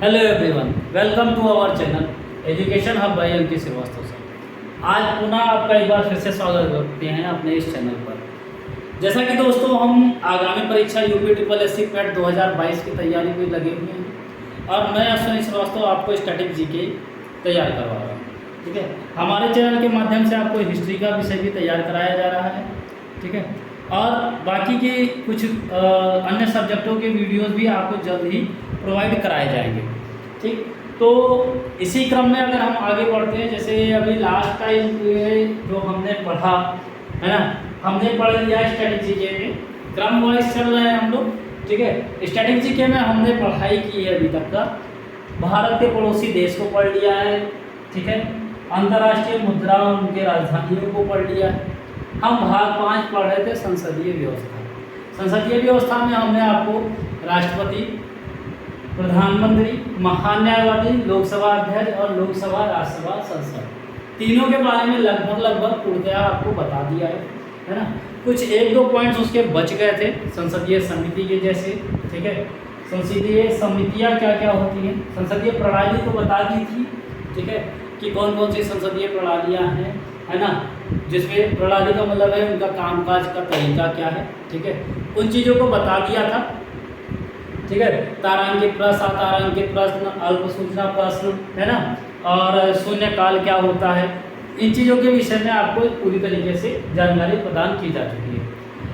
Hello everyone, welcome to our channel education hub by Ankit Shrivastava sir. आज पुनः आपका एक बार फिर से स्वागत करते हैं अपने इस चैनल पर। जैसा कि दोस्तों हम आगामी परीक्षा UP triple S C PET 2022 की तैयारी में लगे हुए हैं और मैं अश्विनी श्रीवास्तव आपको स्टैटिक जीके तैयार करवा रहा हूँ। ठीक है, हमारे चैनल के माध्यम से आपको हिस्ट्री का विषय भी तैयार कराया जा रहा है। ठीक है, और बाकी के कुछ अन्य सब्जेक्टों के वीडियोस भी आपको जल्द ही प्रोवाइड कराए जाएंगे। ठीक, तो इसी क्रम में अगर हम आगे बढ़ते हैं, जैसे अभी लास्ट टाइम जो हमने पढ़ा है ना, हमने पढ़ लिया स्टैटिक जीके में, क्रम वाइज चल रहे हैं हम लोग। ठीक है, स्टैटिक जीके में हमने पढ़ाई की है अभी तक का, भारत के पड़ोसी देश को पढ़ लिया है। ठीक है, अंतर्राष्ट्रीय मुद्रा और उनके राजधानियों को पढ़ लिया है। हम भाग 5 पढ़ रहे थे संसदीय व्यवस्था। संसदीय व्यवस्था में हमने आपको राष्ट्रपति, प्रधानमंत्री, महान्यायवादी, लोकसभा अध्यक्ष और लोकसभा, राज्यसभा, संसद तीनों के बारे में लगभग पूर्णतया आपको बता दिया है ना। कुछ एक दो पॉइंट्स उसके बच गए थे संसदीय समिति के जैसे। ठीक है, संसदीय समितियां क्या क्या होती हैं, संसदीय प्रणाली तो बता दी थी। ठीक है, कि कौन कौन सी संसदीय प्रणालियां हैं, है ना, जिसमें प्रणाली का मतलब है उनका कामकाज का तरीका क्या है। ठीक है, उन चीज़ों को बता दिया था। ठीक है, तारांकित प्रश्न, अतारांकित प्रश्न, अल्प सूचना प्रश्न, है ना, और शून्य काल क्या होता है, इन चीज़ों के विषय में आपको पूरी तरीके से जानकारी प्रदान की जा चुकी है।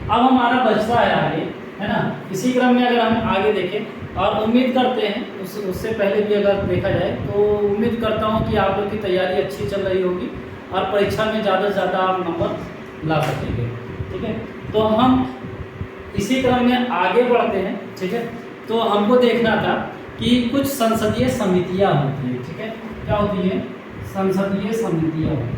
अब हमारा बचता है आगे, है ना। इसी क्रम में अगर हम आगे देखें और उम्मीद करते हैं उससे पहले भी अगर देखा जाए तो उम्मीद करता हूँ कि आप लोग की तैयारी अच्छी चल रही होगी और परीक्षा में ज़्यादा से ज़्यादा आप नंबर ला सकेंगे। ठीक है, तो हम इसी क्रम में आगे बढ़ते हैं। ठीक है, तो हमको देखना था कि कुछ संसदीय समितियां होती हैं। ठीक है, क्या होती है, संसदीय समितियां होती हैं।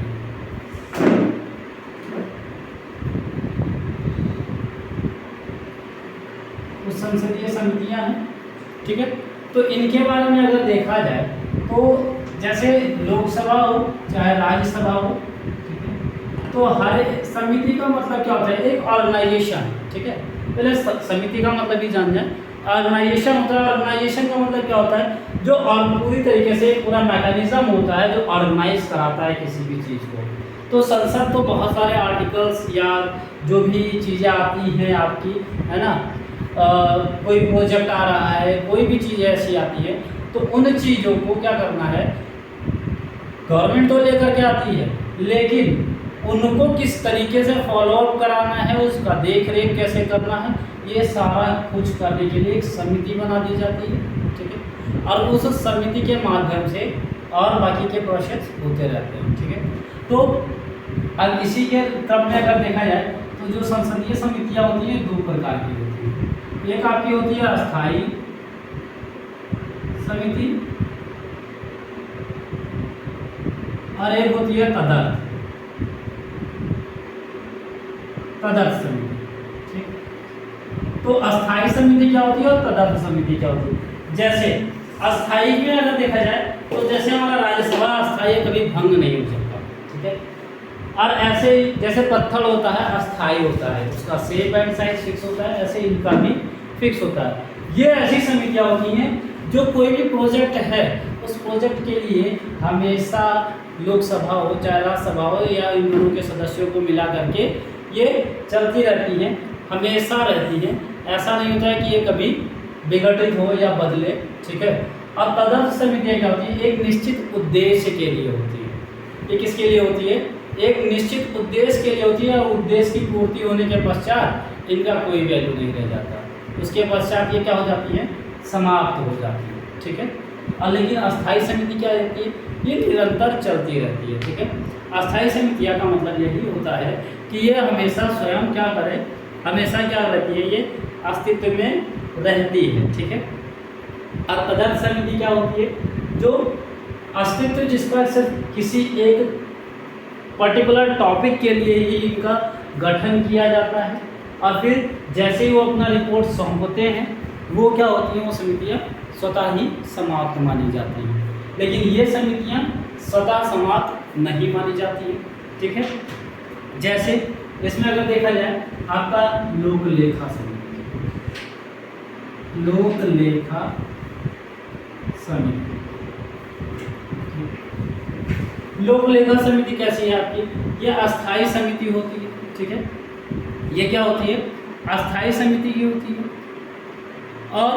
कुछ संसदीय समितियां हैं। ठीक है, तो इनके बारे में अगर देखा जाए तो जैसे लोकसभा हो चाहे राज्यसभा हो, ठीक है, तो हर समिति का मतलब क्या होता है, एक ऑर्गेनाइजेशन। ठीक है, पहले समिति का मतलब ही जान जाए। ऑर्गेनाइजेशन होता है, ऑर्गेनाइजेशन का मतलब क्या होता है, जो पूरी तरीके से पूरा मैकेनिज्म होता है जो ऑर्गेनाइज कराता है किसी भी चीज़ को। तो संसद तो बहुत सारे आर्टिकल्स या जो भी चीज़ें आती हैं आपकी, है ना, कोई प्रोजेक्ट आ रहा है, कोई भी चीज़ ऐसी आती है, तो उन चीज़ों को क्या करना है, गवर्नमेंट तो लेकर के आती है, लेकिन उनको किस तरीके से फॉलोअप कराना है, उसका देख रेख कैसे करना है, ये सारा कुछ करने के लिए एक समिति बना दी जाती है। ठीक है, और उस समिति के माध्यम से और बाकी के प्रोसेस होते रहते हैं। ठीक है, तो अब इसी के क्रम में अगर देखा जाए तो जो संसदीय समितियां होती हैं दो प्रकार की होती हैं। एक आपकी होती है अस्थायी समिति और एक होती है तदर्थ समिति। ठीक, तो अस्थायी समिति क्या होती है और तदर्थ समिति क्या होती है। जैसे अस्थायी में अगर देखा जाए तो जैसे हमारा राज्यसभा अस्थायी कभी भंग नहीं हो सकता। ठीक है, और ऐसे ही जैसे पत्थर होता है अस्थायी होता है, उसका शेप एंड साइज फिक्स होता है, ऐसे इनका भी फिक्स होता है। ये ऐसी समितियां होती हैं जो कोई भी प्रोजेक्ट है उस प्रोजेक्ट के लिए हमेशा लोकसभा हो चाहे राज्यसभा हो या इन दोनों के सदस्यों को मिला करके ये चलती रहती हैं, हमेशा रहती हैं। ऐसा नहीं होता है कि ये कभी विघटित हो या बदले। ठीक है, और तदर्थ समितियाँ क्या होती है, एक निश्चित उद्देश्य के लिए होती है। ये किसके लिए होती है, एक निश्चित उद्देश्य के लिए होती है, और उद्देश्य की पूर्ति होने के पश्चात इनका कोई वैल्यू नहीं रह जाता, उसके पश्चात ये क्या हो जाती है, समाप्त हो जाती है। ठीक है, और लेकिन अस्थायी समिति क्या रहती है, ये निरंतर चलती रहती है। ठीक है, अस्थायी समितियाँ का मतलब यही होता है कि ये हमेशा स्वयं क्या करे, हमेशा क्या रहती है, ये अस्तित्व में रहती है। ठीक है, और तदर्थ समिति क्या होती है, जो अस्तित्व जिसका सिर्फ किसी एक पर्टिकुलर टॉपिक के लिए ही इनका गठन किया जाता है, और फिर जैसे ही वो अपना रिपोर्ट सौंपते हैं वो क्या होती हैं, वो समितियाँ स्वतः ही समाप्त मानी जाती हैं। लेकिन ये समितियाँ स्वतः समाप्त नहीं मानी जाती हैं। ठीक है, जैसे इसमें अगर देखा जाए आपका लोकलेखा समिति, लोकलेखा समिति। लोक लेखा समिति कैसी है आपकी? ये अस्थाई समिति होती है, ठीक है। ये क्या होती है? अस्थाई समिति की होती है। और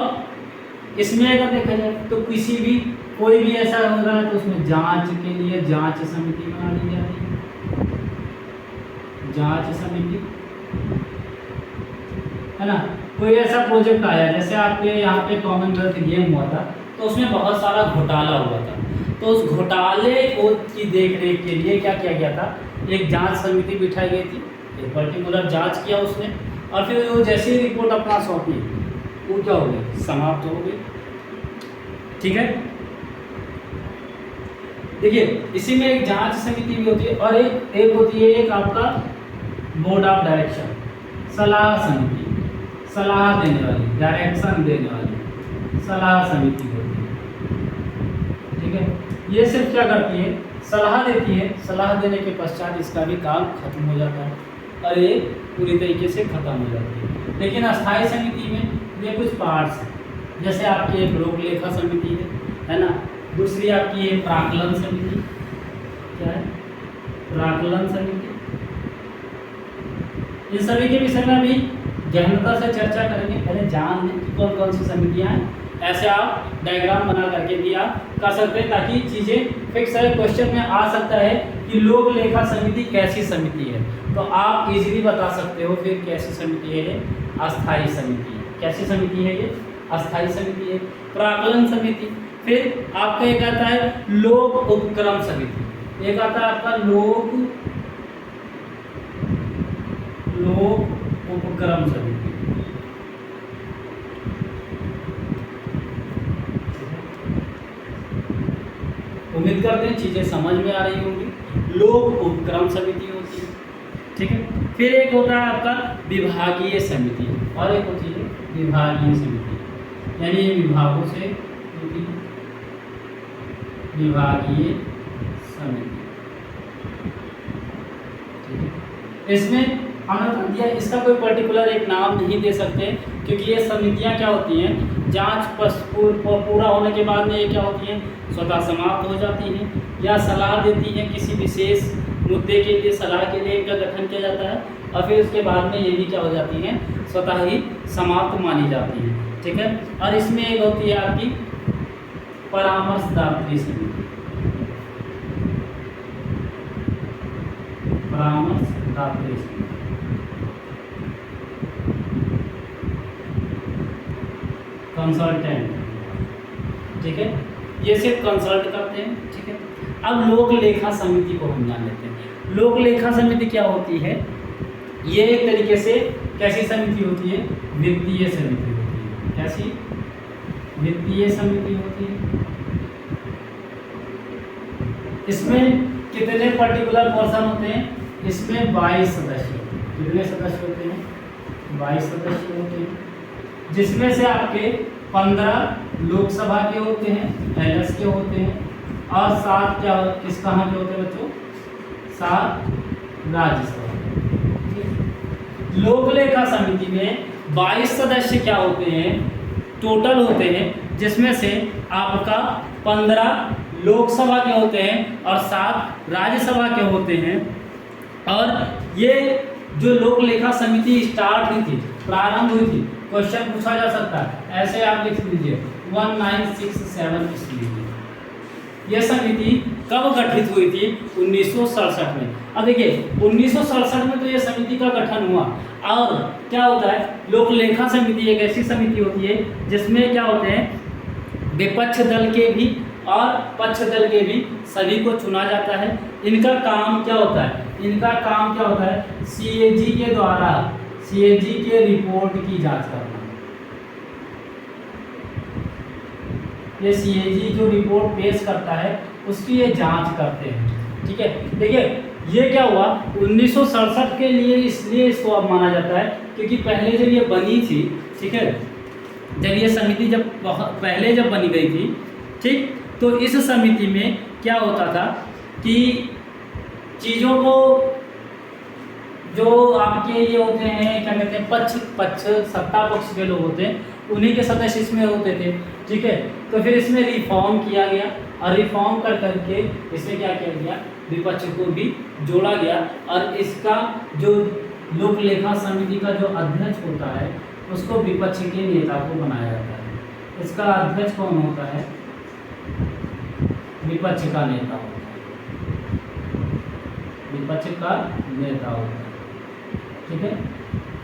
इसमें अगर देखा जाए तो किसी भी कोई भी ऐसा हो रहा है तो उसमें जांच के लिए जांच समिति बना दी जाती है, जांच समिति, है ना। कोई ऐसा प्रोजेक्ट आया जैसे आपके यहाँ पे कॉमनवेल्थ गेम हुआ था तो उसमें बहुत सारा घोटाला हुआ था, तो उस घोटाले को की देख रेख के लिए क्या किया गया था? एक जांच समिति बिठाई गई थी, एक पर्टिकुलर जांच किया उसने, और फिर वो जैसे ही रिपोर्ट अपना सौंपी वो क्या हो गई? समाप्त हो गई, ठीक है। देखिए इसी में एक जांच समिति भी होती है और एक होती है एक आपका बोर्ड ऑफ डायरेक्शन, सलाह समिति, सलाह देने वाली, डायरेक्शन देने वाली सलाह समिति होती है, ठीक है। ये सिर्फ क्या करती है? सलाह देती है, सलाह देने के पश्चात इसका भी काम खत्म हो जाता है और ये पूरी तरीके से खत्म हो जाती है। लेकिन अस्थायी समिति में ये कुछ पार्ट्स हैं, जैसे आपकी एक लोक लेखा समिति है ना। दूसरी आपकी एक प्राक्कलन समिति, क्या है? प्राक्कलन समिति। इन सभी के विषय में अभी गहनता से चर्चा करेंगे, पहले जान लें कि कौन कौन सी समितियाँ हैं। ऐसे आप डायग्राम बना करके भी आप कर सकते हैं ताकि चीज़ें फिक्स है। क्वेश्चन में आ सकता है कि लोक लेखा समिति कैसी समिति है, तो आप इजीली बता सकते हो फिर कैसी समिति है ये? अस्थायी समिति है। कैसी समिति है ये? अस्थायी समिति है। प्राक्कलन समिति। फिर आपका एक आता है लोक उपक्रम समिति, एक आता है आपका लोक उपक्रम समिति। उम्मीद करते हैं चीज़ें समझ में आ रही होंगी। लोक उपक्रम समिति होती है, ठीक है। फिर एक होता है आपका विभागीय समिति और एक होती है विभागीय समिति, यानी विभागों से होती है विभागीय समिति, ठीक है। इसमें हमने बता दिया इसका कोई पर्टिकुलर एक नाम नहीं दे सकते क्योंकि ये समितियां क्या होती हैं? जांच पूरा होने के बाद में ये क्या होती हैं? स्वतः समाप्त हो जाती हैं या सलाह देती हैं, किसी विशेष मुद्दे के लिए सलाह के लिए इनका गठन किया जाता है और फिर उसके बाद में ये भी क्या हो जाती हैं? स्वतः ही समाप्त मानी जाती हैं, ठीक है। और इसमें एक होती है आपकी परामर्शदात्री समिति, परामर्शदात्री समिति, कंसल्टेंट, ठीक है। ये सिर्फ कंसल्ट करते हैं, ठीक है। अब लोक लेखा समिति को हम जान लेते हैं। लोक लेखा समिति क्या होती है? ये एक तरीके से कैसी समिति होती है? वित्तीय समिति होती है। कैसी? वित्तीय समिति होती है। इसमें कितने पर्टिकुलर पर्सन होते हैं? इसमें 22 सदस्य। कितने सदस्य होते हैं? 22 सदस्य होते हैं, जिसमें से आपके 15 लोकसभा के होते हैं, एलएस के होते हैं, और 7 क्या किस कहाँ के होते हैं बच्चों? 7 राज्यसभा। लोक लेखा समिति में 22 सदस्य क्या होते हैं? टोटल होते हैं, जिसमें से आपका 15 लोकसभा के होते हैं और 7 राज्यसभा के होते हैं। और ये जो लोक लेखा समिति स्टार्ट हुई थी, प्रारंभ हुई थी, क्वेश्चन पूछा जा सकता है, ऐसे आप लिख लीजिए 1967 ईस्वी में। यह समिति कब गठित हुई थी? 1967 में। अब देखिए 1967 में तो यह समिति का गठन हुआ। और क्या होता है? लोक लेखा समिति एक ऐसी समिति होती है जिसमें क्या होते हैं? विपक्ष दल के भी और पक्ष दल के भी सभी को चुना जाता है। इनका काम क्या होता है? इनका काम क्या होता है? सीएजी के द्वारा सीएजी के रिपोर्ट की जांच करना। ये सीएजी जो रिपोर्ट पेश करता है उसकी ये जांच करते हैं, ठीक है। देखिए ये क्या हुआ 1967 के लिए, इसलिए इसको अब माना जाता है क्योंकि पहले जब ये बनी थी, ठीक है, जब ये समिति जब पहले जब बनी गई थी, ठीक, तो इस समिति में क्या होता था कि चीज़ों को जो आपके ये होते हैं क्या कहते हैं पक्ष सत्ता पक्ष के लोग होते हैं उन्हीं के सदस्य इसमें होते थे, ठीक है। तो फिर इसमें रिफॉर्म किया गया और रिफॉर्म कर करके इसमें क्या किया गया, विपक्ष को भी जोड़ा गया और इसका जो लोक लेखा समिति का जो अध्यक्ष होता है उसको विपक्ष के नेता को बनाया जाता है। इसका अध्यक्ष कौन होता है, विपक्ष का नेता होता है, विपक्ष का नेता होता है, ठीक है।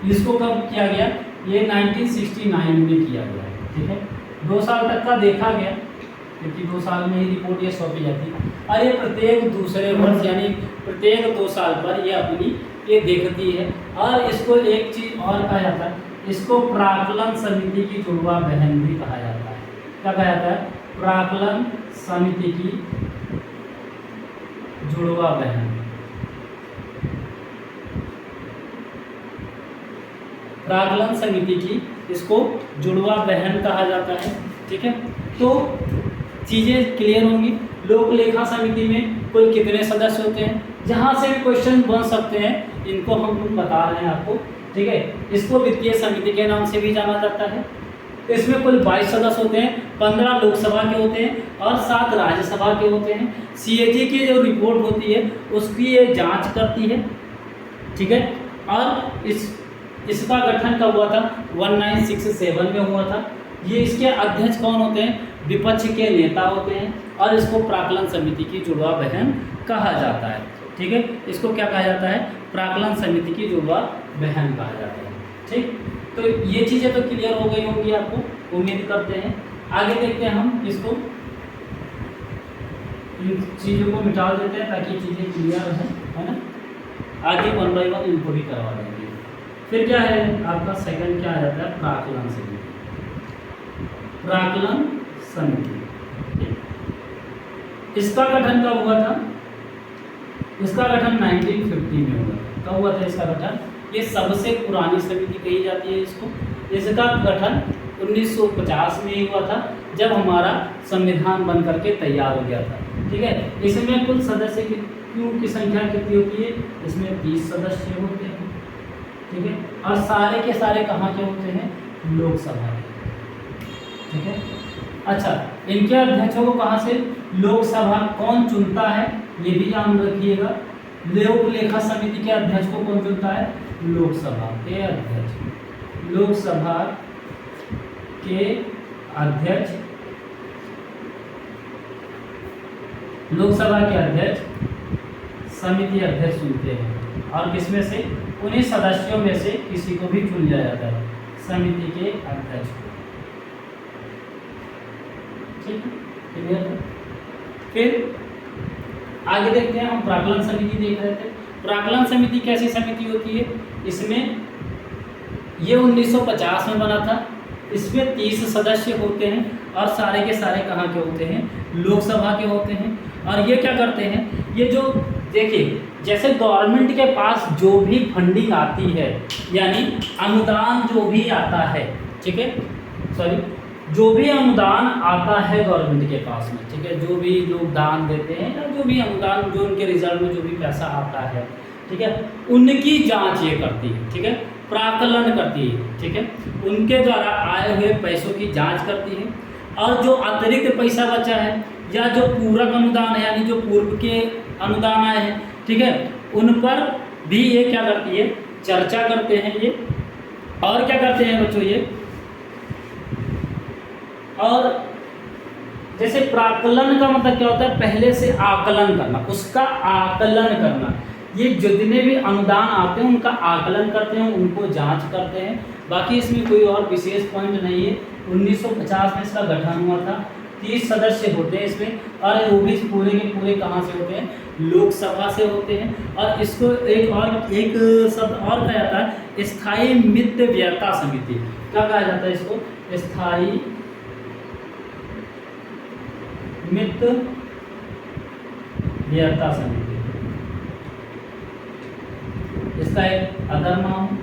इसको कब किया गया, ये 1969 में किया गया, ठीक है। 2 साल तक का देखा गया क्योंकि 2 साल में ही रिपोर्ट ये सौंपी जाती है और ये प्रत्येक दूसरे वर्ष यानी प्रत्येक 2 साल पर ये अपनी ये देखती है। और इसको एक चीज़ और कहा जाता है, इसको प्राक्कलन समिति की जुड़वा बहन भी कहा जाता है। क्या कहा जाता है, प्राक्कलन समिति की जुड़वा बहन, प्राक्कलन समिति की इसको जुड़वा बहन कहा जाता है, ठीक है। तो चीज़ें क्लियर होंगी। लोक लेखा समिति में कुल कितने सदस्य होते हैं, जहाँ से भी क्वेश्चन बन सकते हैं इनको हम बता रहे हैं आपको, ठीक है। इसको वित्तीय समिति के नाम से भी जाना जाता है। इसमें कुल 22 सदस्य होते हैं, 15 लोकसभा के होते हैं और 7 राज्यसभा के होते हैं। सीएजी की जो रिपोर्ट होती है उसकी ये जांच करती है, ठीक है। और इसका गठन कब हुआ था, 1967 में हुआ था। ये इसके अध्यक्ष कौन होते हैं, विपक्ष के नेता होते हैं और इसको प्राक्कलन समिति की जुड़वा बहन कहा जाता है, ठीक है। इसको क्या कहा जाता है, प्राक्कलन समिति की जुड़वा बहन कहा जाता है, ठीक। तो ये चीज़ें तो क्लियर हो गई होंगी आपको, उम्मीद करते हैं। आगे देखते हैं हम इसको, इन चीज़ों को मिटा देते हैं ताकि चीज़ें क्लियर है ना। आगे 1 बाय 1 इनको भी करवा देंगे। फिर क्या है आपका सेकंड क्या आ जाता है, प्राक्कलन समिति, प्राक्कलन समिति। इसका गठन कब हुआ था, इसका गठन 1950 में हुआ था। कब हुआ था इसका गठन, ये सबसे पुरानी समिति कही जाती है इसको। इसका गठन 1950 में ही हुआ था जब हमारा संविधान बन करके तैयार हो गया था, ठीक है। इसमें कुल सदस्य की संख्या कितनी होती है, इसमें 30 सदस्य होते हैं, ठीक है। और सारे के सारे कहाँ के होते हैं, लोकसभा के, ठीक है। अच्छा, इनके अध्यक्षों को कहाँ से, लोकसभा कौन चुनता है ये भी याद रखिएगा। लोक लेखा समिति के अध्यक्ष को कौन चुनता है, लोकसभा के अध्यक्ष, लोकसभा के अध्यक्ष, लोकसभा के अध्यक्ष समिति अध्यक्ष चुनते हैं और किसमें से, उन्हीं सदस्यों में से किसी को भी चुन लिया जाता है समिति के अध्यक्ष को, ठीक है, क्लियर। फिर आगे देखते हैं हम, प्राक्कलन समिति देख रहे थे। प्राक्कलन समिति कैसी समिति होती है, इसमें ये 1950 में बना था। इसमें 30 सदस्य होते हैं और सारे के सारे कहाँ के होते हैं, लोकसभा के होते हैं। और ये क्या करते हैं, ये जो देखिए जैसे गवर्नमेंट के पास जो भी फंडिंग आती है यानी अनुदान जो भी आता है, ठीक है, सॉरी, जो भी अनुदान आता है गवर्नमेंट के पास में, ठीक है, जो भी लोग दान देते हैं या जो भी अनुदान जो उनके रिजल्ट में जो भी पैसा आता है, ठीक है, उनकी जांच ये करती है, ठीक है, प्राक्कलन करती है, ठीक है, उनके द्वारा आए हुए पैसों की जांच करती है। और जो अतिरिक्त पैसा बचा है या जो पूरक अनुदान है यानी जो पूर्व के अनुदान आए हैं, ठीक है, उन पर भी ये क्या करती है, चर्चा करते हैं ये। और क्या करते हैं बच्चों ये, और जैसे प्राक्कलन का मतलब क्या होता है, पहले से आकलन करना, उसका आकलन करना। ये जितने भी अनुदान आते हैं उनका आकलन करते हैं, उनको जांच करते हैं। बाकी इसमें कोई और विशेष पॉइंट नहीं है। 1950 में इसका गठन हुआ था, 30 सदस्य होते हैं इसमें और वो भी पूरे के पूरे कहाँ से होते हैं, लोकसभा से होते हैं। और इसको एक शब्द और कहा जाता है, स्थायी मित्त व्ययता समिति। क्या कहा जाता है इसको, स्थायी मित्त व्ययता समिति, इसका एक अदर नाम।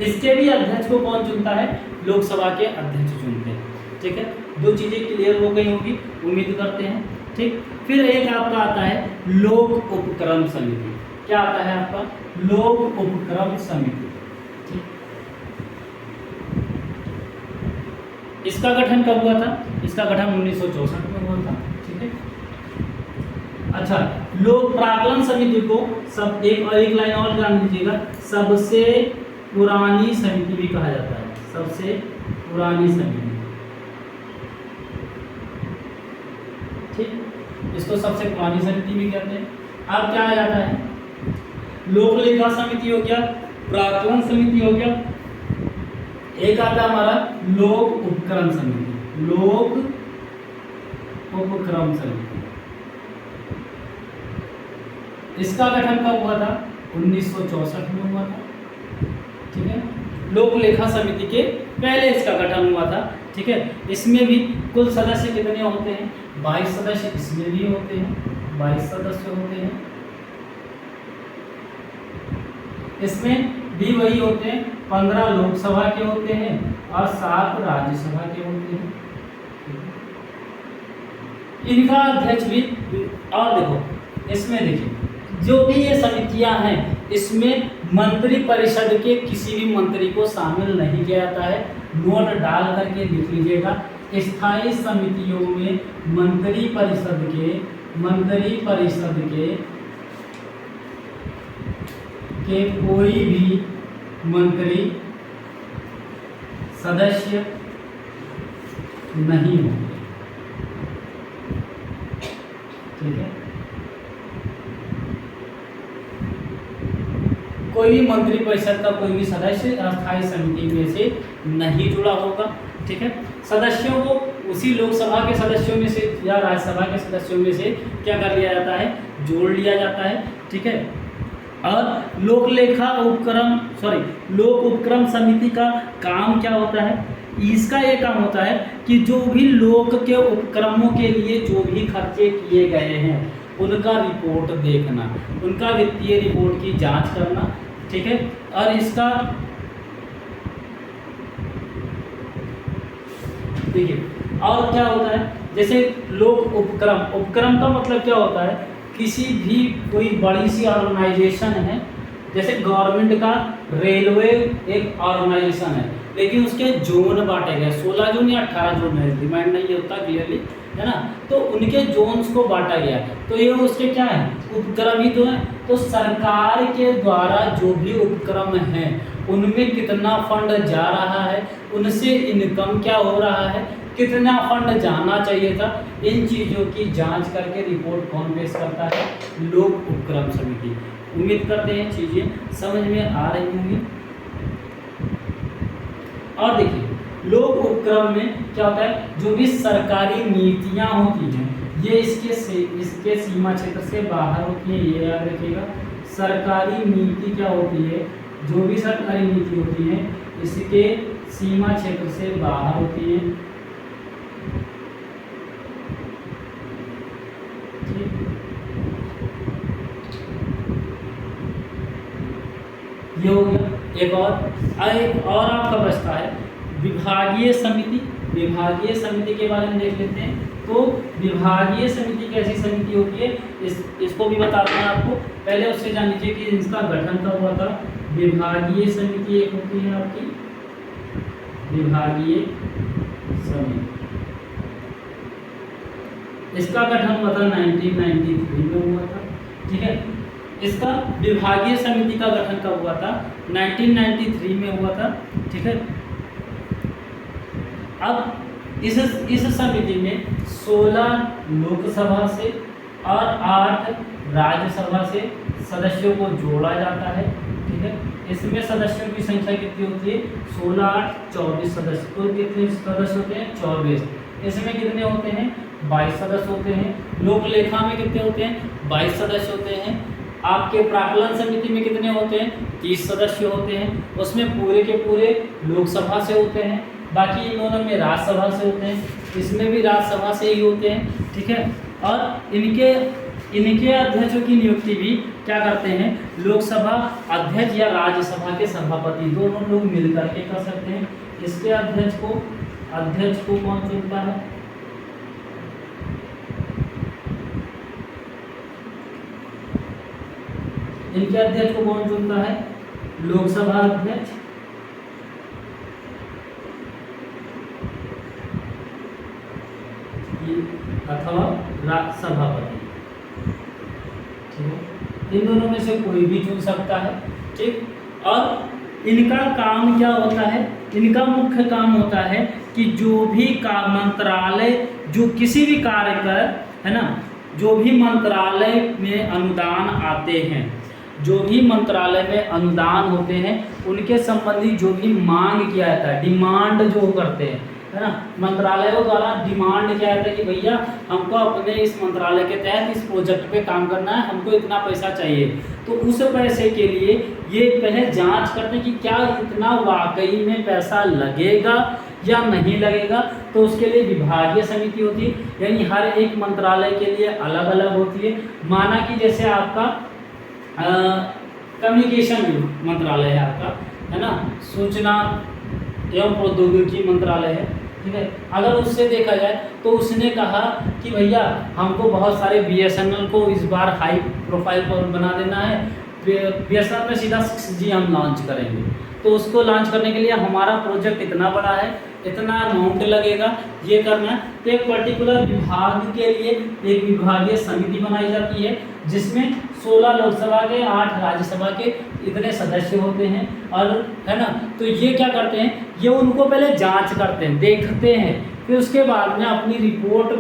इसके भी अध्यक्ष को कौन चुनता है, लोकसभा के अध्यक्ष चुनते हैं, ठीक है। 2 चीजें क्लियर हो गई होगी, उम्मीद करते हैं, ठीक। फिर एक आपका आता है लोक उपक्रम समिति। क्या आता है आपका, लोक उपक्रम समिति, ठीक। इसका गठन कब हुआ था? इसका गठन 1964 में हुआ था। ठीक है। अच्छा, लोक प्राकलन समिति को सब एक लाइन और जान लीजिएगा, सबसे पुरानी समिति भी कहा जाता है, सबसे पुरानी समिति। ठीक, इसको सबसे पुरानी समिति भी कहते हैं। अब क्या आ जाता है? लोक लेखा समिति हो गया, प्राकलन समिति हो गया, एक आता है हमारा लोक उपक्रम समिति, लोक उपक्रम समिति। इसका गठन कब हुआ था? 1964 में हुआ था। ठीक है। लोक लेखा समिति के पहले इसका गठन हुआ था। ठीक है। इसमें भी कुल सदस्य कितने होते हैं? 22 सदस्य इसमें भी होते हैं, 22 सदस्य होते हैं। इसमें भी वही होते हैं, 15 लोकसभा के होते हैं और 7 राज्यसभा के होते हैं। इनका अध्यक्ष भी, और देखो इसमें देखिए जो भी ये समितियां हैं इसमें मंत्री परिषद के किसी भी मंत्री को शामिल नहीं किया जाता है। नोट डाल करके लिख लीजिएगा, स्थायी समितियों में मंत्री परिषद के कोई भी मंत्री सदस्य नहीं होंगे। ठीक है। कोई भी मंत्री परिषद का कोई भी सदस्य अस्थायी समिति में से नहीं जुड़ा होगा। ठीक है। सदस्यों को उसी लोकसभा के सदस्यों में से या राज्यसभा के सदस्यों में से क्या कर लिया जाता है? जोड़ लिया जाता है। ठीक है। और लोक उपक्रम समिति का काम क्या होता है? इसका ये काम होता है कि जो भी लोक के उपक्रमों के लिए जो भी खर्चे किए गए हैं उनका रिपोर्ट देखना, उनका वित्तीय रिपोर्ट की जांच करना। ठीक है। और इसका देखिए और क्या होता है, जैसे लोक उपक्रम का मतलब क्या होता है? किसी भी कोई बड़ी सी ऑर्गेनाइजेशन है, जैसे गवर्नमेंट का रेलवे एक ऑर्गेनाइजेशन है, लेकिन उसके जोन बांटे गए, 16 जोन या 18 जोन है, डिमांड नहीं होता क्लियरली, है ना। तो उनके जोन्स को बांटा गया, तो ये उसके क्या है? उपक्रम ही तो है। तो सरकार के द्वारा जो भी उपक्रम हैं उनमें कितना फंड जा रहा है, उनसे इनकम क्या हो रहा है, कितना फंड जाना चाहिए था, इन चीज़ों की जांच करके रिपोर्ट कौन पेश करता है? लोक उपक्रम समिति। उम्मीद करते हैं चीज़ें समझ में आ रही होंगी। और देखिए लोक उपक्रम में क्या होता है? जो भी सरकारी नीतियां होती हैं ये इसके सीमा क्षेत्र से बाहर होती है, ये याद रखिएगा। सरकारी नीति क्या होती है? जो भी सरकारी नीति होती है इसके सीमा क्षेत्र से बाहर होती है। ये हो गया। एक और आपका बचता है विभागीय समिति। विभागीय समिति के बारे में देख लेते हैं। तो विभागीय समिति कैसी समिति होती है इसको भी बताते हैं आपको। पहले उससे जान लीजिए कि इसका गठन कब हुआ था। विभागीय समिति एक होती है आपकी विभागीय समिति, इसका गठन हुआ था 1993 में हुआ था। ठीक है। इसका विभागीय समिति का गठन कब हुआ था? 1993 में हुआ था। ठीक है। अब इस समिति में 16 लोकसभा से और 8 राज्यसभा से सदस्यों को जोड़ा जाता है। ठीक है। इसमें सदस्यों की संख्या कितनी होती है? 16 8 24 सदस्य। कुल कितने सदस्य होते हैं? 24। इसमें कितने होते हैं? 22 सदस्य होते हैं। लोक लेखा में कितने होते हैं? 22 सदस्य होते हैं। आपके प्राकलन समिति में कितने होते हैं? 30 सदस्य होते हैं। उसमें पूरे के पूरे लोकसभा से होते हैं, बाकी इन दोनों में राज्यसभा से होते हैं, इसमें भी राज्यसभा से ही होते हैं। ठीक है। और इनके अध्यक्षों की नियुक्ति भी क्या करते हैं? लोकसभा अध्यक्ष या राज्यसभा के सभापति दोनों लोग मिलकर के कर सकते हैं। इसके अध्यक्ष को कौन चुनता है? इनके अध्यक्ष को कौन चुनता है? लोकसभा अध्यक्ष अथवा सभापति, ठीक है। इन दोनों में से कोई भी चुन सकता है, ठीक। और इनका काम क्या होता है, इनका मुख्य काम होता है कि जो भी का मंत्रालय जो किसी भी कार्य कर, है ना, जो भी मंत्रालय में अनुदान आते हैं, जो भी मंत्रालय में अनुदान होते हैं, उनके संबंधी जो भी मांग किया जाता है, डिमांड जो करते हैं, है ना, मंत्रालयों द्वारा डिमांड किया जाता है कि भैया हमको अपने इस मंत्रालय के तहत इस प्रोजेक्ट पे काम करना है, हमको इतना पैसा चाहिए। तो उस पैसे के लिए ये पहले जांच करते हैं कि क्या इतना वाकई में पैसा लगेगा या नहीं लगेगा। तो उसके लिए विभागीय समिति होती है, यानी हर एक मंत्रालय के लिए अलग अलग होती है। माना कि जैसे आपका कम्युनिकेशन मंत्रालय है आपका, है ना, सूचना एवं प्रौद्योगिकी मंत्रालय है, ठीक है। अगर उससे देखा जाए तो उसने कहा कि भैया हमको बहुत सारे BSNL को इस बार हाई प्रोफाइल पर बना देना है, BSNL में सीधा 6G हम लॉन्च करेंगे। तो उसको लॉन्च करने के लिए हमारा प्रोजेक्ट इतना बड़ा है, इतना अमाउंट लगेगा, ये करना है। तो एक पर्टिकुलर विभाग के लिए एक विभागीय समिति बनाई जाती है, जिसमें 16 लोकसभा के 8 राज्यसभा के इतने सदस्य होते हैं, और है ना। तो ये क्या करते हैं, ये उनको पहले जांच करते हैं, देखते हैं, फिर उसके बाद में अपनी रिपोर्ट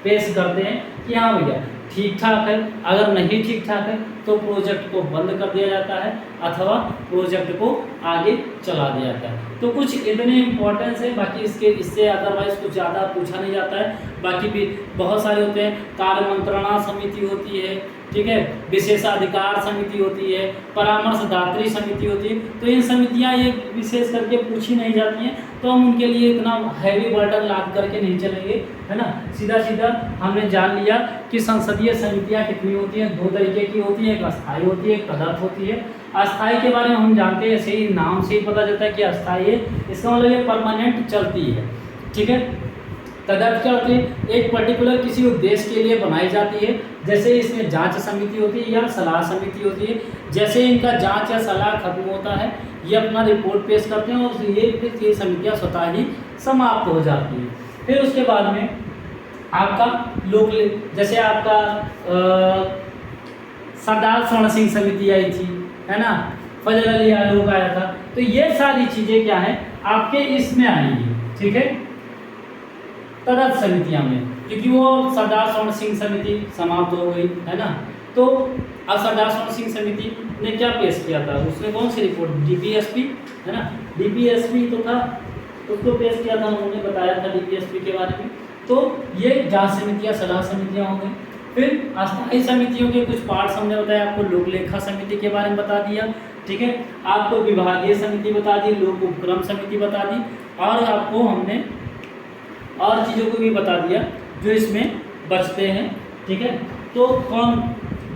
पेश करते हैं कि हाँ भैया ठीक ठाक है। अगर नहीं ठीक ठाक है तो प्रोजेक्ट को बंद कर दिया जाता है अथवा प्रोजेक्ट को आगे चला दिया जाता है। तो कुछ इतने इम्पोर्टेंस है, बाकी इससे अदरवाइज कुछ ज़्यादा पूछा नहीं जाता है। बाकी भी बहुत सारे होते हैं, कार्य मंत्रणा समिति होती है, ठीक है, विशेषाधिकार समिति होती है, परामर्शदात्री समिति होती है। तो इन समितियां ये विशेष करके पूछी नहीं जाती हैं, तो हम उनके लिए इतना हैवी बर्डन लाद करके नहीं चलेंगे, है ना। सीधा सीधा हमने जान लिया कि संसदीय समितियां कितनी होती हैं, 2 तरीके की होती है, एक अस्थायी होती है, एक तदर्थ होती है। अस्थायी के बारे में हम जानते हैं, ऐसे ही नाम से ही पता चलता है कि अस्थायी है, इसका मतलब ये परमानेंट चलती है, ठीक है। तदर्थ क्या होती है, एक पर्टिकुलर किसी उद्देश्य के लिए बनाई जाती है। जैसे इसमें जांच समिति होती है या सलाह समिति होती है। जैसे इनका जांच या सलाह खत्म होता है, ये अपना रिपोर्ट पेश करते हैं और ये समितियां स्वतः ही समाप्त हो जाती है। फिर उसके बाद में आपका लोक, जैसे आपका सरदार स्वर्ण सिंह समिति आई थी, है ना, फजल अली आयोग आया था। तो ये सारी चीज़ें क्या है आपके इसमें आएंगी, ठीक है, तदर्थ समितियां में, क्योंकि वो सरदार स्वर्ण सिंह समिति समाप्त हो गई, है ना। तो अब सरदार स्वर्ण सिंह समिति ने क्या पेश किया था, उसने कौन सी रिपोर्ट, DPSP, है ना, DPSP तो था, उसको पेश किया था, उन्होंने बताया था DPSP के बारे में। तो ये जांच समितियां, सलाह समितियां हो गई। फिर अस्थायी समितियों के कुछ पार्ट्स हमने बताया, आपको लोक लेखा समिति के बारे में बता दिया, ठीक है, आपको विभागीय समिति बता दी, लोक उपक्रम समिति बता दी, और आपको हमने और चीज़ों को भी बता दिया जो इसमें बचते हैं, ठीक है। तो कौन,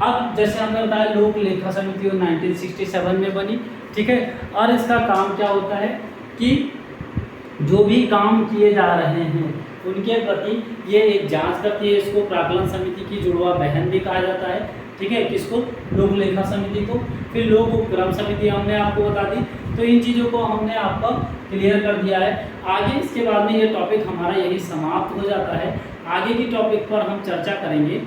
अब जैसे हमने बताया लोक लेखा समिति 1967 में बनी, ठीक है। और इसका काम क्या होता है कि जो भी काम किए जा रहे हैं उनके प्रति ये एक जांच करती है। इसको प्राक्कलन समिति की जुड़वा बहन भी कहा जाता है, ठीक है, किसको, लोक लेखा समिति को। फिर लोक उपक्रम समिति हमने आपको बता दी। तो इन चीज़ों को हमने आपको क्लियर कर दिया है। आगे इसके बाद में ये टॉपिक हमारा यही समाप्त हो जाता है। आगे की टॉपिक पर हम चर्चा करेंगे,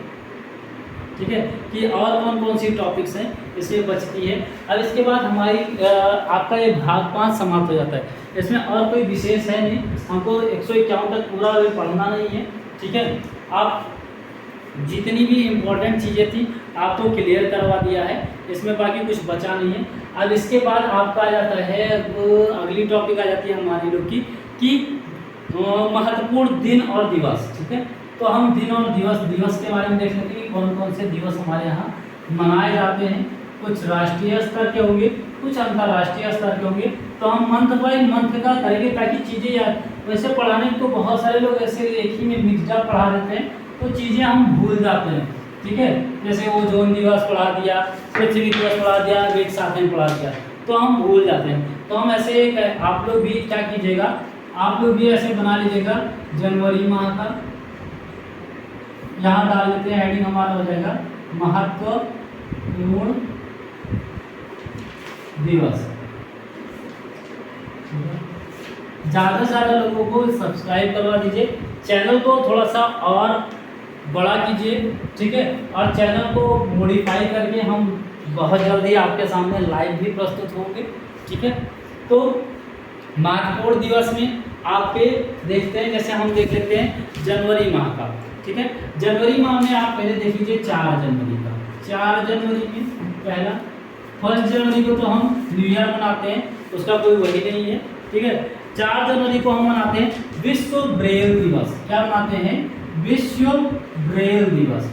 ठीक है, कि और कौन कौन सी टॉपिक्स हैं इसमें बचती है। अब इसके बाद हमारी आपका ये भाग 5 समाप्त हो जाता है। इसमें और कोई विशेष है नहीं, हमको 151 तक पूरा पढ़ना नहीं है, ठीक है। आप जितनी भी इम्पोर्टेंट चीज़ें थी आपको क्लियर करवा दिया है, इसमें बाकी कुछ बचा नहीं है। अब इसके बाद आपका आ जाता है, अगली टॉपिक आ जाती है हमारी लोग की कि महत्वपूर्ण दिन और दिवस, ठीक है। तो हम दिन और दिवस के बारे में देख लेते हैं कि कौन कौन से दिवस हमारे यहाँ मनाए जाते हैं। कुछ राष्ट्रीय स्तर के होंगे, कुछ अंतर्राष्ट्रीय स्तर के होंगे। तो हम मंथ बाय मंथ का करेंगे ताकि चीज़ें याद, वैसे पढ़ाने को बहुत सारे लोग ऐसे एक ही में मिक्सड पढ़ा देते हैं, तो चीज़ें हम भूल जाते हैं, ठीक है। जैसे वो जोन दिवस पढ़ा दिया, पृथ्वी दिवस पढ़ा दिया, एक साथ में पढ़ा दिया, तो हम भूल जाते हैं। तो हम ऐसे आप लोग भी क्या कीजिएगा, आप लोग भी ऐसे बना लीजिएगा, जनवरी माह का यहाँ डाल देते हैं, हेडिंग हमारा हो जाएगा महत्वपूर्ण दिवस, ज़्यादा से ज़्यादा लोगों को सब्सक्राइब करवा दीजिए, चैनल को थोड़ा सा और बड़ा कीजिए, ठीक है। और चैनल को मॉडिफाई करके हम बहुत जल्दी आपके सामने लाइव भी प्रस्तुत होंगे, ठीक है। तो महत्वपूर्ण दिवस में आप पे देखते हैं, जैसे हम देख लेते हैं जनवरी माह का, ठीक है। जनवरी माह में आप पहले देख लीजिए 4 जनवरी का। 4 जनवरी में पहला 1 जनवरी को तो हम न्यू ईयर मनाते हैं, उसका कोई वही नहीं है, ठीक है। 4 जनवरी को हम मनाते हैं विश्व ब्रेल दिवस। क्या मनाते हैं? विश्व ब्रेल दिवस।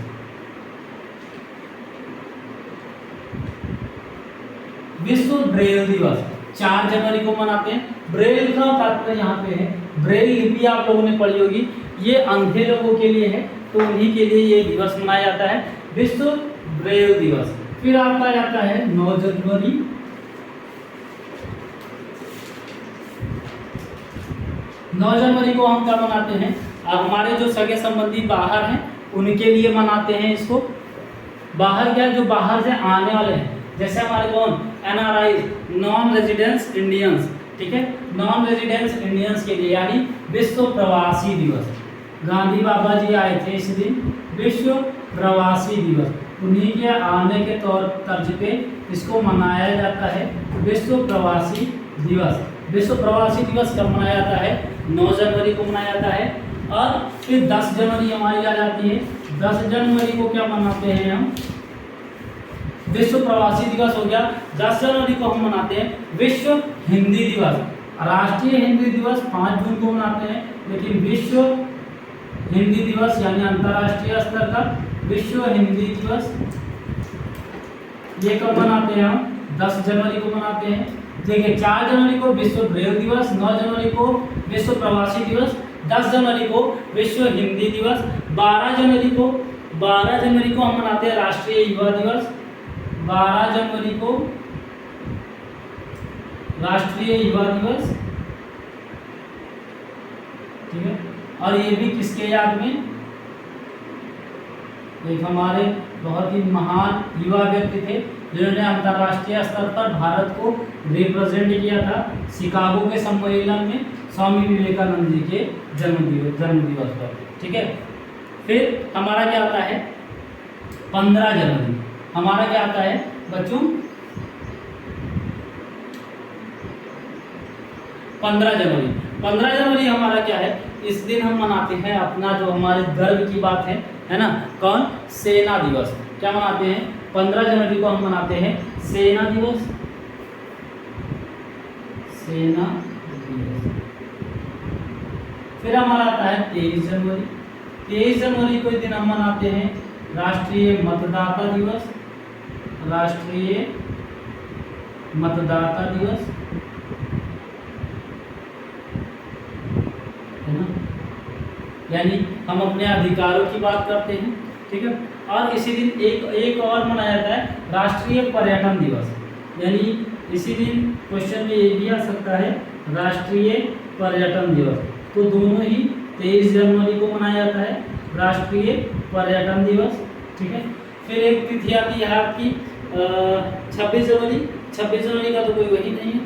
विश्व ब्रेल दिवस 4 जनवरी को मनाते हैं। ब्रेल का तात्पर्य यहाँ पे है, ब्रेल लिपि आप लोगों ने पढ़ी होगी, ये अंधे लोगों के लिए है, तो उन्हीं के लिए ये दिवस मनाया जाता है, विश्व ब्रेल दिवस। फिर आपका जाता है 9 जनवरी। 9 जनवरी को हम क्या मनाते हैं? हमारे जो सगे संबंधी बाहर हैं उनके लिए मनाते हैं इसको। बाहर क्या, जो बाहर से आने वाले हैं, जैसे हमारे कौन, NRI, नॉन रेजिडेंस इंडियंस, ठीक है। नॉन रेजिडेंस इंडियंस के लिए यानी विश्व प्रवासी दिवस। गांधी बाबा जी आए थे इस दिन, विश्व प्रवासी दिवस, उन्हीं के आने के तौर तर्ज पे इसको मनाया जाता है विश्व प्रवासी दिवस। विश्व प्रवासी दिवस कब मनाया जाता है? 9 जनवरी को मनाया जाता है। और फिर 10 जनवरी हमारी आ जाती है। 10 जनवरी को क्या मनाते हैं हम? विश्व प्रवासी दिवस हो गया। 10 जनवरी को हम मनाते हैं विश्व हिंदी दिवस। राष्ट्रीय हिंदी दिवस 5 जून को मनाते हैं, लेकिन विश्व हिंदी दिवस यानी अंतर्राष्ट्रीय स्तर का विश्व हिंदी दिवस ये कब मनाते हैं हम? 10 जनवरी को मनाते हैं। देखिए 4 जनवरी को विश्व ब्रेल दिवस, 9 जनवरी को विश्व प्रवासी दिवस, 10 जनवरी को विश्व हिंदी दिवस, 12 जनवरी को हम मनाते हैं राष्ट्रीय युवा दिवस। 12 जनवरी को राष्ट्रीय युवा दिवस, ठीक है। और ये भी किसके याद में? एक हमारे बहुत ही महान युवा व्यक्ति थे जिन्होंने अंतर्राष्ट्रीय स्तर पर भारत को रिप्रेजेंट किया था शिकागो के सम्मेलन में, स्वामी विवेकानंद जी के जन्म दिवस पर, ठीक है। फिर हमारा क्या आता है? 15 जनवरी। हमारा क्या आता है बच्चों? 15 जनवरी। 15 जनवरी हमारा क्या है? इस दिन हम मनाते हैं अपना जो हमारे गर्व की बात है ना, कौन? सेना दिवस। क्या मनाते हैं? 15 जनवरी को हम मनाते हैं सेना दिवस। सेना दिवस। फिर हमारा आता है 23 जनवरी। 23 जनवरी को इस दिन हम मनाते हैं राष्ट्रीय मतदाता दिवस। राष्ट्रीय मतदाता दिवस, है ना, यानी हम अपने अधिकारों की बात करते हैं, ठीक है। और इसी दिन एक और मनाया जाता है राष्ट्रीय पर्यटन दिवस, यानी इसी दिन क्वेश्चन में ये भी आ सकता है राष्ट्रीय पर्यटन दिवस। तो दोनों ही 23 जनवरी को मनाया जाता है राष्ट्रीय पर्यटन दिवस, ठीक है। फिर एक तिथि आती है आपकी 26 जनवरी। 26 जनवरी का तो कोई वही नहीं है,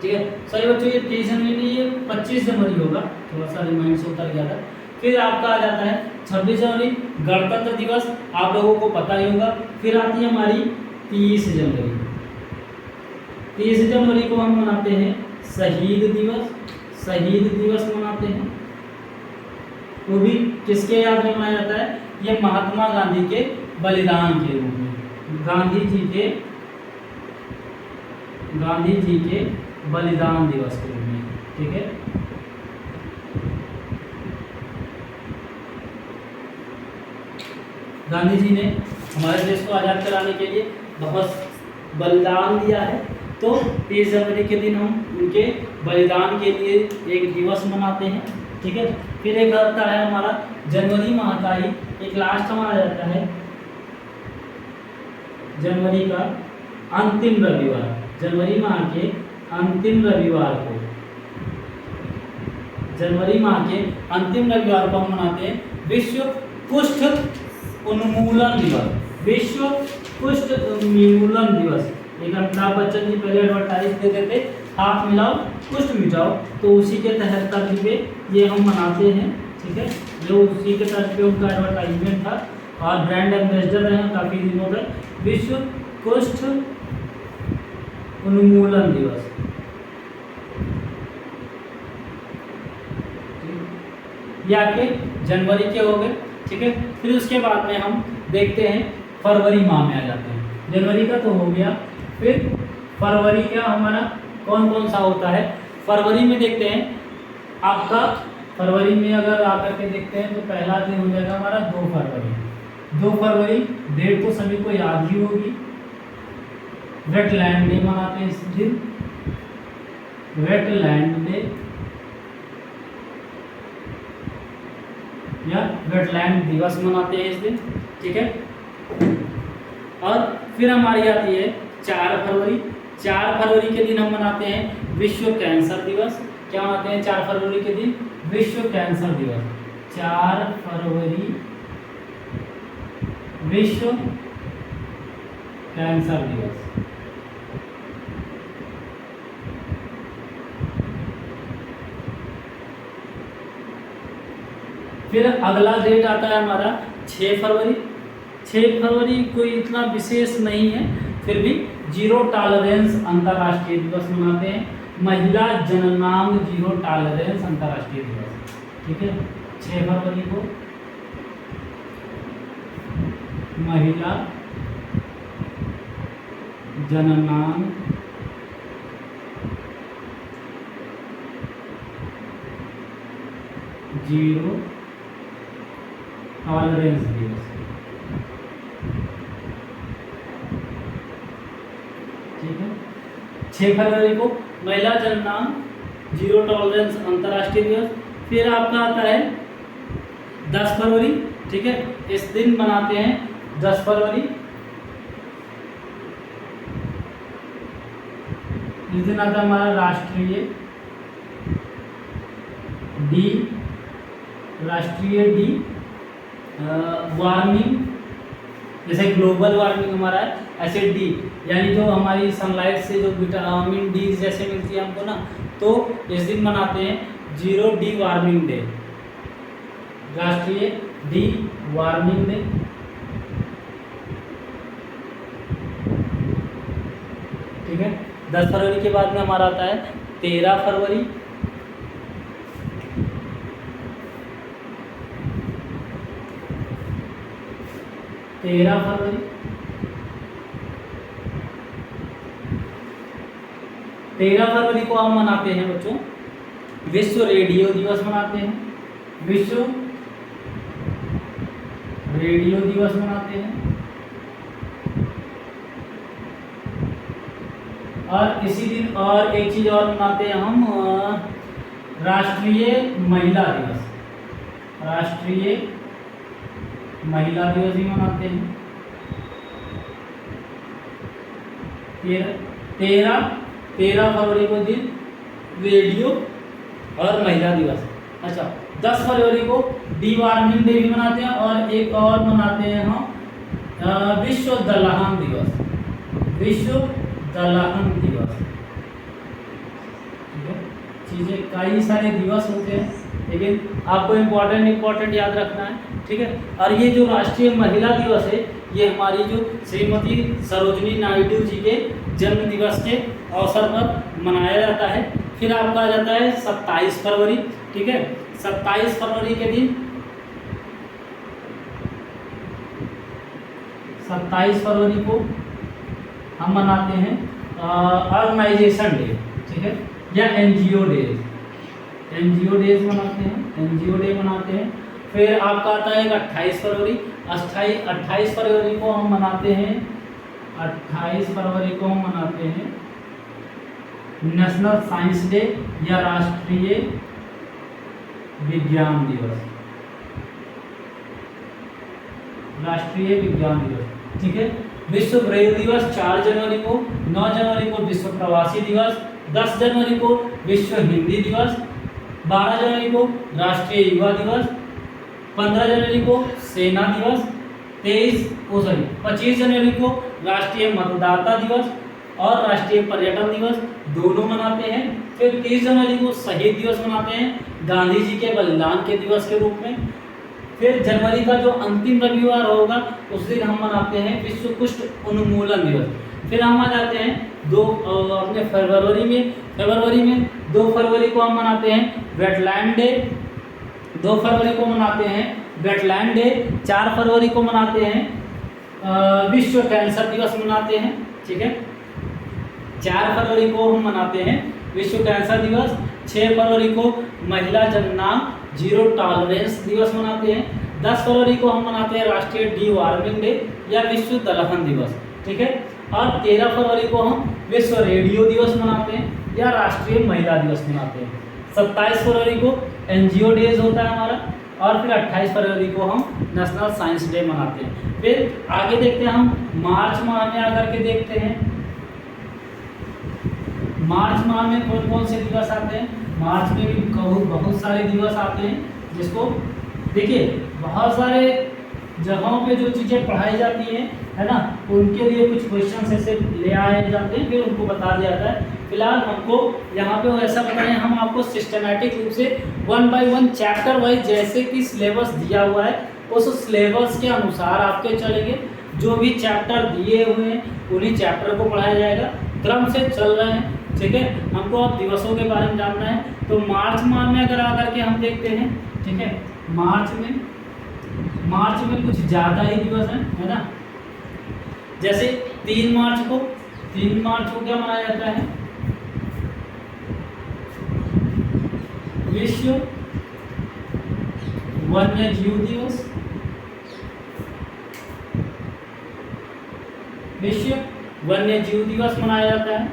ठीक है। सॉरी बच्चों, ये 23 जनवरी नहीं, ये 25 जनवरी होगा, थोड़ा सा रिमाइंड से उतर गया था। फिर आपका आ जाता है 26 जनवरी गणतंत्र दिवस, आप लोगों को पता ही होगा। फिर आती है हमारी 30 जनवरी। 30 जनवरी को हम मनाते हैं शहीद दिवस। शहीद दिवस मनाते हैं, वो भी किसके याद में मनाया जाता है? ये महात्मा गांधी के बलिदान के रूप में, गांधी जी के बलिदान दिवस के रूप में, ठीक है। गांधी जी ने हमारे देश को आज़ाद कराने के लिए बहुत बलिदान दिया है, तो 30 जनवरी के दिन हम उनके बलिदान के लिए एक दिवस मनाते हैं, ठीक है। फिर एक आता है हमारा जनवरी माह का ही एक लास्ट मनाया जाता है जनवरी का अंतिम रविवार। जनवरी माह के अंतिम रविवार को, जनवरी माह के अंतिम रविवार को हम मनाते हैं विश्व कुष्ठ उन्मूलन दिवस। विश्व कुष्ठ उन्मूलन दिवस। एक अमिताभ बच्चन जी पहले एडवर्टाइज देते थे हाथ मिलाओ कुष्ठ मिटाओ, तो उसी के तहत तर्ज पे ये हम मनाते हैं। ठीक है, जो उसी के तर्ज पे उनका एडवर्टाइजमेंट था और ब्रांड एम्बेसडर रहे हैं काफ़ी दिनों तक। विश्व कुष्ठ उन्मूलन दिवस, ये आपके जनवरी के हो गए। ठीक है, फिर उसके बाद में हम देखते हैं फरवरी माह में आ जाते हैं। जनवरी का तो हो गया, फिर फरवरी का हमारा कौन कौन सा होता है। फरवरी में देखते हैं आपका, फरवरी में अगर आकर के देखते हैं तो पहला दिन हो जाएगा हमारा 2 फरवरी। 2 फरवरी डेट तो सभी को याद ही होगी, वेटलैंड डे मनाते हैं इस दिन, वेटलैंड डे या वेटलैंड दिवस मनाते हैं इस दिन। ठीक है, और फिर हमारी आती है 4 फरवरी। 4 फरवरी के दिन हम मनाते हैं विश्व कैंसर दिवस। क्या मनाते हैं 4 फरवरी के दिन? विश्व कैंसर दिवस। 4 फरवरी विश्व कैंसर दिवस। फिर अगला डेट आता है हमारा 6 फरवरी। 6 फरवरी कोई इतना विशेष नहीं है, फिर भी जीरो टॉलरेंस अंतर्राष्ट्रीय दिवस मनाते हैं। महिला जननांग जीरो टॉलरेंस अंतर्राष्ट्रीय दिवस। ठीक है, 6 फरवरी को महिला जननांग जीरो टॉलरेंस दिवस। ठीक है, 6 फरवरी को महिला जननांग जीरो टॉलरेंस अंतर्राष्ट्रीय दिवस। फिर आपका आता है 10 फरवरी। ठीक है, इस दिन मनाते हैं 10 फरवरी। इस दिन आता है हमारा राष्ट्रीय डी वार्मिंग। जैसे ग्लोबल वार्मिंग हमारा है, ऐसे डी यानी जो हमारी सनलाइट से जो विटामिन डी जैसे मिलती है हमको ना, तो इस दिन मनाते हैं जीरो डी वार्मिंग डे, राष्ट्रीय डी वार्मिंग डे। ठीक है, 10 फरवरी के बाद में हमारा आता है 13 फरवरी। 13 फरवरी 13 फरवरी को हम मनाते हैं बच्चों विश्व रेडियो दिवस मनाते हैं। विश्व रेडियो दिवस मनाते हैं। और इसी दिन और एक चीज और मनाते हैं हम, राष्ट्रीय महिला दिवस। राष्ट्रीय महिला दिवस भी मनाते हैं। 13 फरवरी को दिन रेडियो और महिला दिवस। अच्छा, 10 फरवरी को डी वार्मिंग डे भी मनाते हैं और एक और मनाते हैं हम विश्व दलहन दिवस। विश्व दलहन दिवस। ठीक है, चीज़ें कई सारे दिवस होते हैं, लेकिन आपको इम्पोर्टेंट याद रखना है। ठीक है, और ये जो राष्ट्रीय महिला दिवस है, ये हमारी जो श्रीमती सरोजिनी नायडू जी के जन्म दिवस के अवसर पर मनाया जाता है। फिर आपका आ जाता है 27 फरवरी। ठीक है, 27 फरवरी के दिन 27 फरवरी को हम मनाते हैं ऑर्गेनाइजेशन डे। ठीक है, या एनजीओ डेज। एनजीओ डेज मनाते हैं, एनजीओ डे मनाते हैं। फिर आपका आता है 28 फरवरी। 28 फरवरी को हम मनाते हैं 28 फरवरी को हम मनाते हैं नेशनल साइंस डे या राष्ट्रीय विज्ञान दिवस। राष्ट्रीय विज्ञान दिवस। ठीक है, विश्व ब्रेल दिवस 4 जनवरी को। 9 जनवरी को विश्व प्रवासी दिवस। 10 जनवरी को विश्व हिंदी दिवस। 12 जनवरी को राष्ट्रीय युवा दिवस। 15 जनवरी को सेना दिवस। 25 जनवरी को राष्ट्रीय मतदाता दिवस और राष्ट्रीय पर्यटन दिवस। दोनों मनाते हैं। फिर 30 जनवरी को शहीद दिवस मनाते हैं, गांधी जी के बलिदान के दिवस के रूप में। फिर जनवरी का जो अंतिम रविवार होगा उस दिन हम मनाते हैं विश्व कुष्ठ उन्मूलन दिवस। फिर हम आ जाते हैं अपने फरवरी में 2 फरवरी को हम मनाते हैं वेटलैंड डे। 2 फरवरी को मनाते हैं वेटलैंड डे। 4 फरवरी को मनाते हैं विश्व कैंसर दिवस मनाते हैं। ठीक है, 4 फरवरी को हम मनाते हैं विश्व कैंसर दिवस। 6 फरवरी को महिला जननांग जीरो टॉलरेंस दिवस मनाते हैं। 10 फरवरी को हम मनाते हैं राष्ट्रीय डी वार्मिंग डे या विश्व दलहन दिवस। ठीक है, और 13 फरवरी को हम विश्व रेडियो दिवस मनाते हैं या राष्ट्रीय महिला दिवस मनाते हैं। 27 फरवरी को एनजीओ डेज होता है हमारा, और फिर 28 फरवरी को हम नेशनल साइंस डे मनाते हैं। फिर आगे देखते हैं, हम मार्च माह में आकर के देखते हैं मार्च माह में कौन कौन से दिवस आते हैं। मार्च में भी बहुत सारे दिवस आते हैं, जिसको देखिए बहुत सारे जगहों पे जो चीज़ें पढ़ाई जाती हैं है ना, उनके लिए कुछ क्वेश्चन ऐसे ले आए जाते हैं, फिर उनको बता दिया जाता है। फिलहाल हमको यहाँ पे ऐसा बताएं, हम आपको सिस्टमेटिक रूप से 1 बाय 1 चैप्टर वाइज जैसे कि सिलेबस दिया हुआ है उस सिलेबस के अनुसार आपके चलेंगे। जो भी चैप्टर दिए हुए हैं उन्हीं चैप्टर को पढ़ाया जाएगा, क्रम से चल रहे हैं। ठीक है, हमको अब दिवसों के बारे में जानना है। तो मार्च माह में अगर आकर के हम देखते हैं, ठीक है, मार्च में कुछ ज़्यादा ही दिवस हैं, है ना। जैसे 3 मार्च को क्या मनाया जाता है, विश्व वन्य जीव दिवस। विश्व वन्य जीव दिवस मनाया जाता है।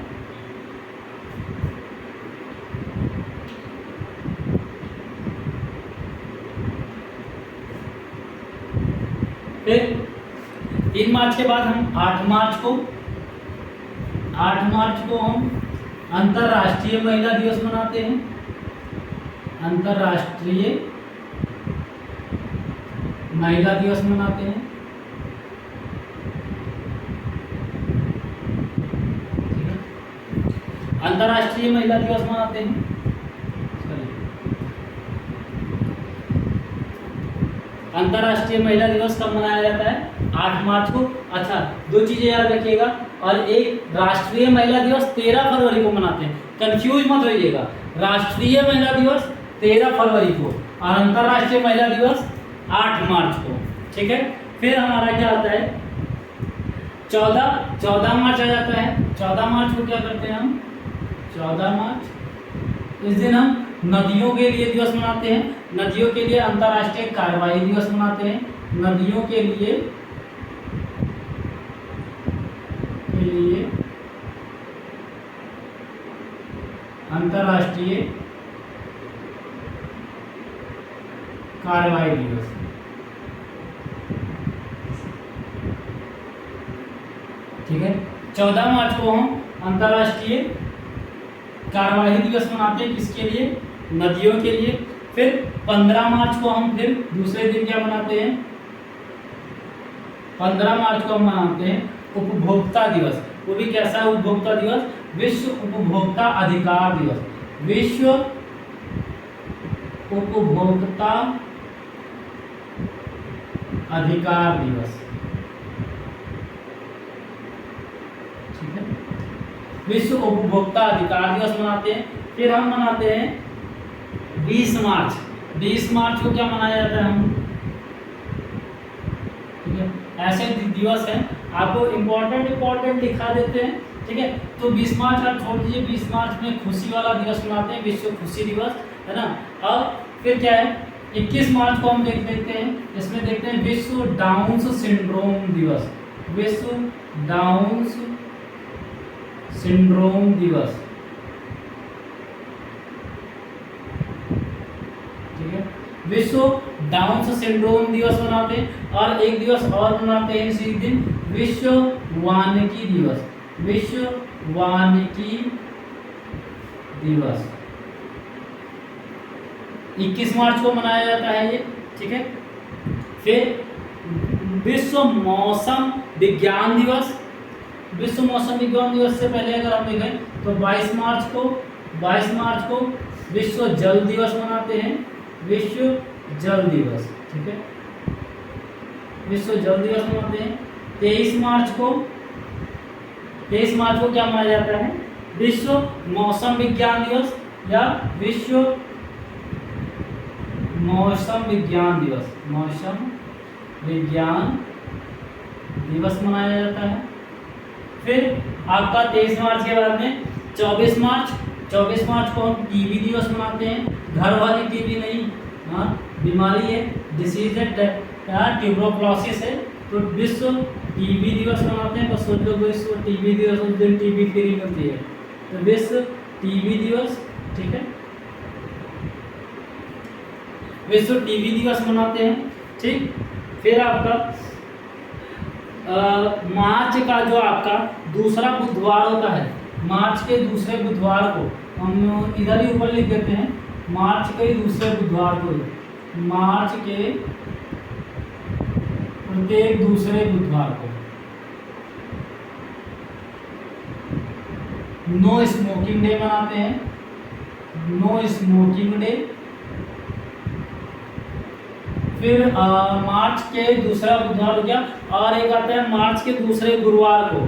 फिर 3 मार्च के बाद हम 8 मार्च को हम अंतर्राष्ट्रीय महिला दिवस मनाते हैं। अंतर्राष्ट्रीय महिला दिवस मनाते हैं। ठीक है, अंतर्राष्ट्रीय महिला दिवस मनाते हैं। अंतर्राष्ट्रीय महिला दिवस कब मनाया जाता है, 8 मार्च को। अच्छा, 2 चीजें याद रखिएगा, और एक राष्ट्रीय महिला दिवस 13 फरवरी को मनाते हैं, कंफ्यूज मत होइएगा। राष्ट्रीय महिला दिवस 13 फरवरी को और अंतर्राष्ट्रीय महिला दिवस 8 मार्च को। ठीक है, फिर हमारा क्या आता है, 14 मार्च आ जाता है। 14 मार्च को क्या करते हैं हम, 14 मार्च इस दिन हम नदियों के लिए दिवस मनाते हैं। नदियों के लिए अंतर्राष्ट्रीय कार्यवाही दिवस मनाते हैं। नदियों के लिए अंतर्राष्ट्रीय कार्यवाही दिवस। ठीक है, 14 मार्च को हम अंतर्राष्ट्रीय कार्यवाही दिवस मनाते हैं, किसके लिए, नदियों के लिए। फिर 15 मार्च को हम फिर दूसरे दिन क्या मनाते हैं, 15 मार्च को हम मनाते हैं उपभोक्ता दिवस। वो भी कैसा है उपभोक्ता दिवस, विश्व उपभोक्ता अधिकार दिवस। विश्व उपभोक्ता अधिकार दिवस। ठीक है, विश्व उपभोक्ता अधिकार दिवस मनाते हैं। फिर हम मनाते हैं 20 मार्च। 20 मार्च को क्या मनाया जाता है हम, ठीक है, ऐसे दिवस हैं, आपको इम्पोर्टेंट दिखा देते हैं। ठीक है, तो 20 मार्च आप छोड़ दीजिए, 20 मार्च में खुशी वाला दिवस मनाते हैं, विश्व खुशी दिवस, है ना। और फिर क्या है, 21 मार्च को हम देख लेते हैं, इसमें देखते हैं विश्व डाउन सिंड्रोम दिवस। विश्व डाउन सिंड्रोम दिवस। ठीक है, विश्व डाउन सिंड्रोम दिवस मनाते हैं। और एक दिवस और मनाते हैं इसी दिन, विश्व वानिकी दिवस। विश्व वानिकी दिवस 21 मार्च को मनाया जाता है ये। ठीक है, फिर विश्व मौसम विज्ञान दिवस। विश्व मौसम विज्ञान दिवस से पहले अगर हम देखें तो 22 मार्च को विश्व जल दिवस मनाते हैं, विश्व जल दिवस, ठीक है, विश्व जल दिवस मनाते हैं। 23 मार्च को क्या मनाया जाता है? विश्व मौसम विज्ञान दिवस या विश्व मौसम विज्ञान दिवस मनाया जाता है। फिर आपका 23 मार्च के बाद में 24 मार्च को हम टीबी दिवस मनाते हैं। घर वाली टीबी नहीं, हाँ बीमारी है, डिसीज है, ट्यूबरकुलोसिस है, तो विश्व टीबी दिवस मनाते हैं। बस सोच लो विश्व टीबी दिवस, उस दिन टीबी फ्री मिलती है, तो विश्व टीबी दिवस, ठीक है, विश्व टीबी दिवस मनाते हैं, ठीक। फिर आपका मार्च का जो आपका दूसरा बुधवार होता है, मार्च के दूसरे बुधवार को हम इधर ही ऊपर लिख देते हैं, मार्च के दूसरे बुधवार को, मार्च के प्रत्येक दूसरे बुधवार को नो स्मोकिंग डे मनाते हैं, नो स्मोकिंग डे। फिर मार्च के दूसरा बुधवार हो गया, और एक आता है मार्च के दूसरे गुरुवार को,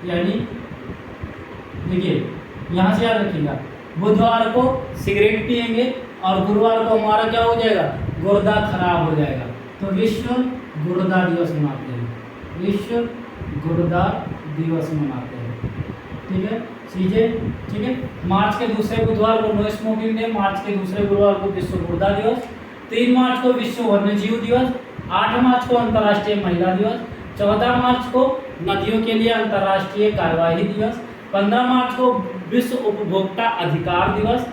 यानी देखिए यहाँ से याद रखिएगा, बुधवार को सिगरेट पिएंगे और गुरुवार को हमारा क्या हो जाएगा? गुर्दा खराब हो जाएगा, तो विश्व गुर्दा दिवस मनाते हैं, विश्व गुर्दा दिवस मनाते हैं, ठीक है चीजें, ठीक है। मार्च के दूसरे बुधवार को नो स्मोकिंग डे, मार्च के दूसरे गुरुवार को विश्व गुर्दा दिवस, 3 मार्च को विश्व वन्यजीव दिवस, 8 मार्च को अंतर्राष्ट्रीय महिला दिवस, 14 मार्च को नदियों के लिए अंतर्राष्ट्रीय कार्यवाही दिवस, 15 मार्च को विश्व उपभोक्ता अधिकार दिवस,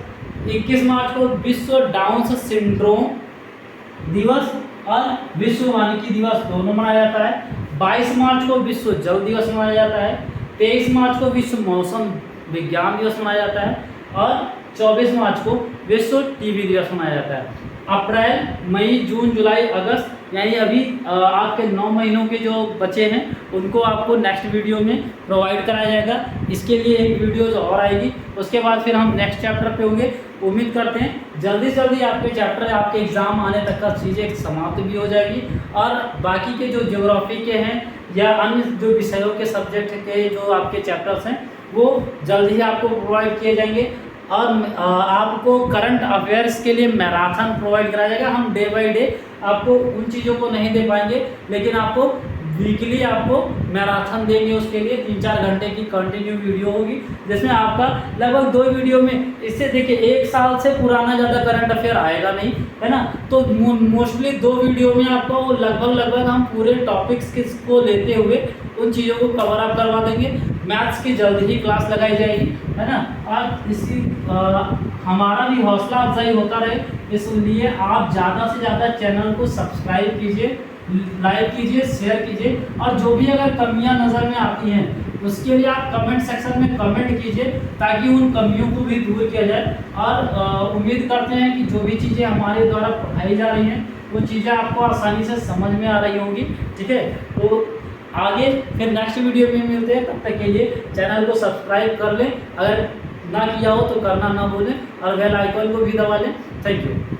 21 मार्च को विश्व डाउन सिंड्रोम दिवस और विश्व वानिकी दिवस दोनों मनाया जाता है। 22 मार्च को विश्व जल दिवस मनाया जाता है, 23 मार्च को विश्व मौसम विज्ञान दिवस मनाया जाता है और 24 मार्च को विश्व टीबी दिवस मनाया जाता है। अप्रैल, मई, जून, जुलाई, अगस्त यानी अभी आपके 9 महीनों के जो बचे हैं उनको आपको नेक्स्ट वीडियो में प्रोवाइड कराया जाएगा। इसके लिए एक वीडियोज और आएगी, उसके बाद फिर हम नेक्स्ट चैप्टर पे होंगे। उम्मीद करते हैं जल्दी से जल्दी आपके चैप्टर, आपके एग्ज़ाम आने तक का चीज़ें समाप्त भी हो जाएगी और बाकी के जो ज्योग्राफी के हैं या अन्य जो विषयों के सब्जेक्ट के जो आपके चैप्टर्स हैं वो जल्दी ही आपको प्रोवाइड किए जाएंगे और आपको करंट अफेयर्स के लिए मैराथन प्रोवाइड कराया जाएगा। हम डे बाय डे आपको उन चीज़ों को नहीं दे पाएंगे, लेकिन आपको वीकली आपको मैराथन देंगे। उसके लिए 3-4 घंटे की कंटिन्यू वीडियो होगी, जिसमें आपका लगभग 2 वीडियो में, इससे देखिए 1 साल से पुराना ज़्यादा करंट अफेयर आएगा नहीं, है ना। तो मोस्टली 2 वीडियो में आपको लगभग हम पूरे टॉपिक्स को लेते हुए उन चीज़ों को कवर अप करवा देंगे। मैथ्स की जल्द ही क्लास लगाई जाएगी, है ना। और इसी हमारा भी हौसला अफजाई होता रहे, इसलिए आप ज़्यादा से ज़्यादा चैनल को सब्सक्राइब कीजिए, लाइक कीजिए, शेयर कीजिए और जो भी अगर कमियां नज़र में आती हैं उसके लिए आप कमेंट सेक्शन में कमेंट कीजिए ताकि उन कमियों को भी दूर किया जाए। और उम्मीद करते हैं कि जो भी चीज़ें हमारे द्वारा पढ़ाई जा रही हैं वो चीज़ें आपको आसानी से समझ में आ रही होंगी, ठीक है। तो आगे फिर नेक्स्ट वीडियो में मिलते हैं, तब तक के लिए चैनल को सब्सक्राइब कर लें, अगर ना किया हो तो करना ना भूलें और बेल आइकन को भी दबा लें। Thank you.